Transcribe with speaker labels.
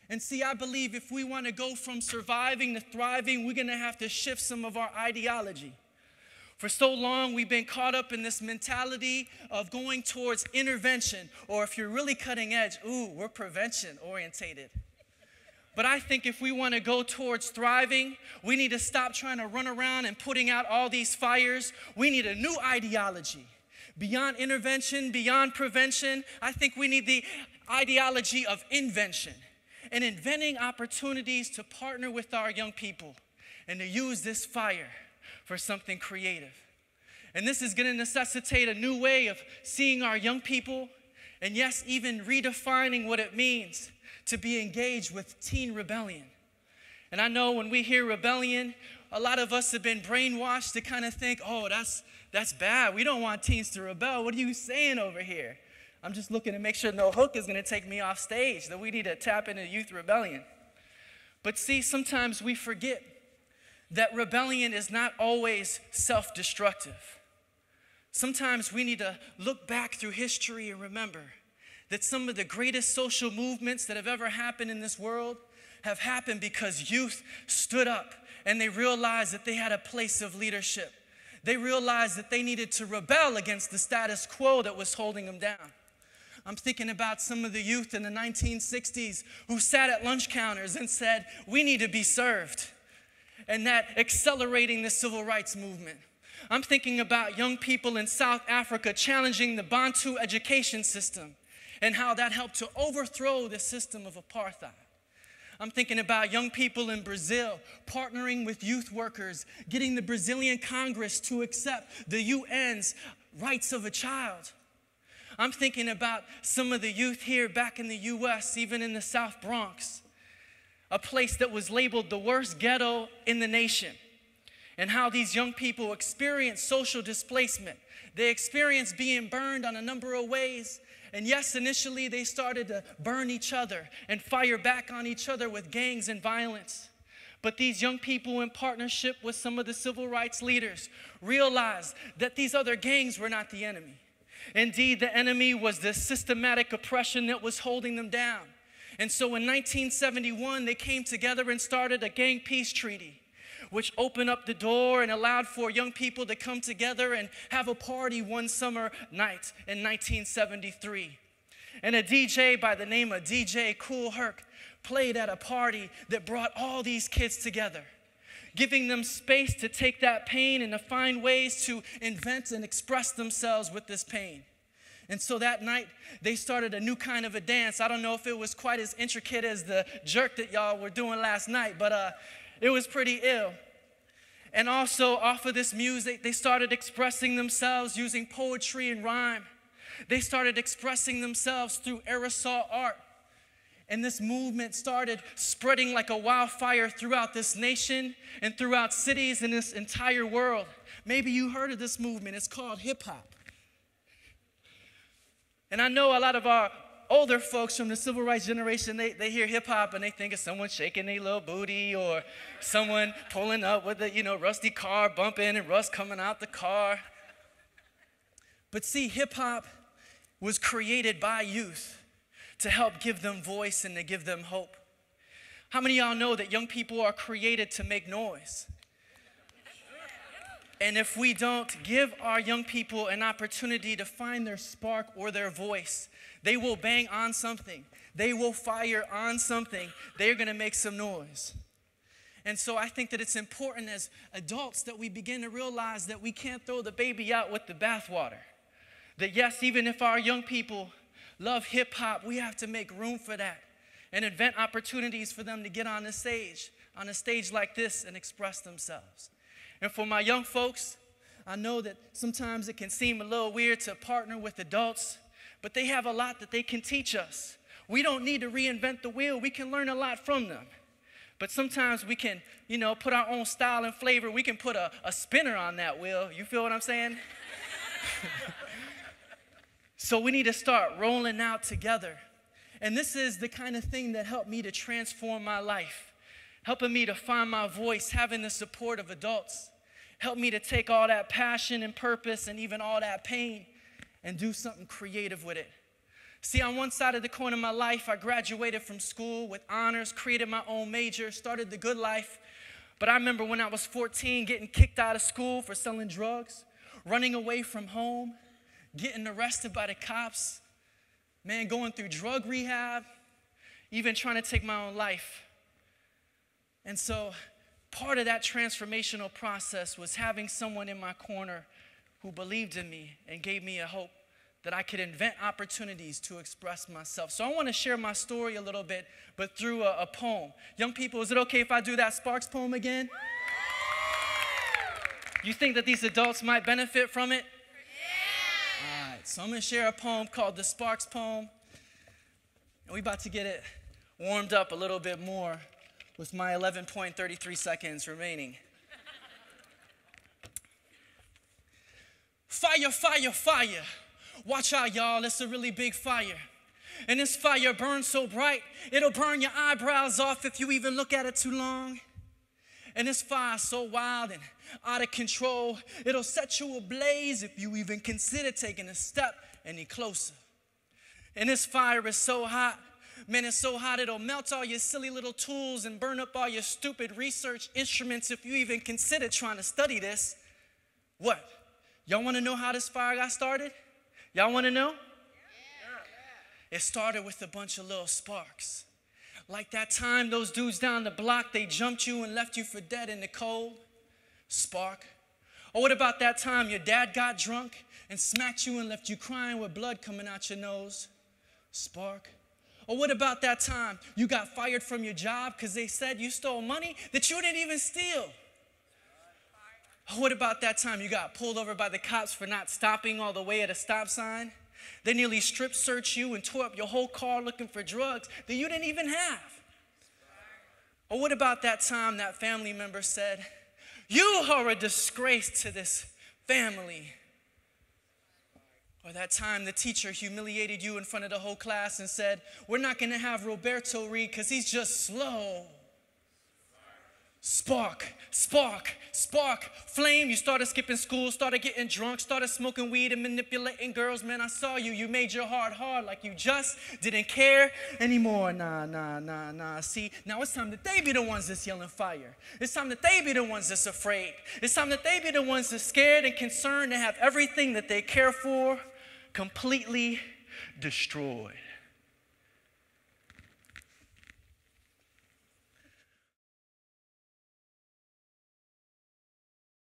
Speaker 1: And see, I believe if we want to go from surviving to thriving, we're going to have to shift some of our ideology. For so long, we've been caught up in this mentality of going towards intervention, or if you're really cutting edge, we're prevention orientated. But I think if we want to go towards thriving, we need to stop trying to run around and putting out all these fires. We need a new ideology. Beyond intervention, beyond prevention, I think we need the ideology of invention and inventing opportunities to partner with our young people and to use this fire for something creative. And this is going to necessitate a new way of seeing our young people, and yes, even redefining what it means to be engaged with teen rebellion. And I know when we hear rebellion, a lot of us have been brainwashed to kind of think, oh, that's bad. We don't want teens to rebel. What are you saying over here? I'm just looking to make sure no hook is going to take me off stage, that we need to tap into youth rebellion. But see, sometimes we forget that rebellion is not always self-destructive. Sometimes we need to look back through history and remember that some of the greatest social movements that have ever happened in this world have happened because youth stood up and they realized that they had a place of leadership. They realized that they needed to rebel against the status quo that was holding them down. I'm thinking about some of the youth in the 1960s who sat at lunch counters and said, we need to be served, and that accelerating the civil rights movement. I'm thinking about young people in South Africa challenging the Bantu education system and how that helped to overthrow the system of apartheid. I'm thinking about young people in Brazil partnering with youth workers, getting the Brazilian Congress to accept the UN's rights of a child. I'm thinking about some of the youth here back in the US, even in the South Bronx, a place that was labeled the worst ghetto in the nation, and how these young people experience social displacement. They experience being burned on a number of ways. And yes, initially they started to burn each other and fire back on each other with gangs and violence. But these young people, in partnership with some of the civil rights leaders, realized that these other gangs were not the enemy. Indeed, the enemy was the systematic oppression that was holding them down. And so in 1971, they came together and started a gang peace treaty, which opened up the door and allowed for young people to come together and have a party one summer night in 1973. And a DJ by the name of DJ Kool Herc played at a party that brought all these kids together, giving them space to take that pain and to find ways to invent and express themselves with this pain. And so that night, they started a new kind of a dance. I don't know if it was quite as intricate as the jerk that y'all were doing last night, but it was pretty ill. And also, off of this music, they started expressing themselves using poetry and rhyme. They started expressing themselves through aerosol art. And this movement started spreading like a wildfire throughout this nation and throughout cities in this entire world. Maybe you heard of this movement. It's called hip-hop. And I know a lot of our older folks from the civil rights generation, they hear hip-hop and they think of someone shaking their little booty or someone pulling up with a, rusty car bumping and rust coming out the car. But see, hip-hop was created by youth to help give them voice and to give them hope. How many of y'all know that young people are created to make noise? And if we don't give our young people an opportunity to find their spark or their voice, they will bang on something. They will fire on something. They're going to make some noise. And so I think that it's important as adults that we begin to realize that we can't throw the baby out with the bathwater. That yes, even if our young people love hip hop, we have to make room for that and invent opportunities for them to get on a stage like this and express themselves. And for my young folks, I know that sometimes it can seem a little weird to partner with adults, but they have a lot that they can teach us. We don't need to reinvent the wheel. We can learn a lot from them. But sometimes we can, put our own style and flavor. We can put a spinner on that wheel. You feel what I'm saying? So we need to start rolling out together. And this is the kind of thing that helped me to transform my life, helping me to find my voice, having the support of adults, helped me to take all that passion and purpose and even all that pain and do something creative with it. See, on one side of the coin of my life, I graduated from school with honors, created my own major, started the good life. But I remember when I was 14, getting kicked out of school for selling drugs, running away from home, getting arrested by the cops, man, going through drug rehab, even trying to take my own life. And so part of that transformational process was having someone in my corner who believed in me and gave me a hope that I could invent opportunities to express myself. So I want to share my story a little bit, but through a poem. Young people, is it okay if I do that Sparks poem again? You think that these adults might benefit from it? Yeah. All right, so I'm going to share a poem called the Sparks poem. And we're about to get it warmed up a little bit more with my 11.33 seconds remaining. Fire, fire, fire. Watch out, y'all, it's a really big fire. And this fire burns so bright, it'll burn your eyebrows off if you even look at it too long. And this fire is so wild and out of control, it'll set you ablaze if you even consider taking a step any closer. And this fire is so hot, man, it's so hot it'll melt all your silly little tools and burn up all your stupid research instruments if you even consider trying to study this. What? Y'all want to know how this fire got started? Y'all want to know? Yeah. It started with a bunch of little sparks. Like that time those dudes down the block, they jumped you and left you for dead in the cold. Spark. Or what about that time your dad got drunk and smacked you and left you crying with blood coming out your nose? Spark. Or what about that time you got fired from your job because they said you stole money that you didn't even steal? What about that time you got pulled over by the cops for not stopping all the way at a stop sign? They nearly strip searched you and tore up your whole car looking for drugs that you didn't even have. Or what about that time that family member said, "You are a disgrace to this family"? Or that time the teacher humiliated you in front of the whole class and said, "We're not going to have Roberto read because he's just slow." Spark, spark, spark, flame. You started skipping school, started getting drunk, started smoking weed and manipulating girls. Man, I saw you. You made your heart hard like you just didn't care anymore. Nah. See, now it's time that they be the ones that's yelling fire. It's time that they be the ones that's afraid. It's time that they be the ones that's scared and concerned to have everything that they care for completely destroyed.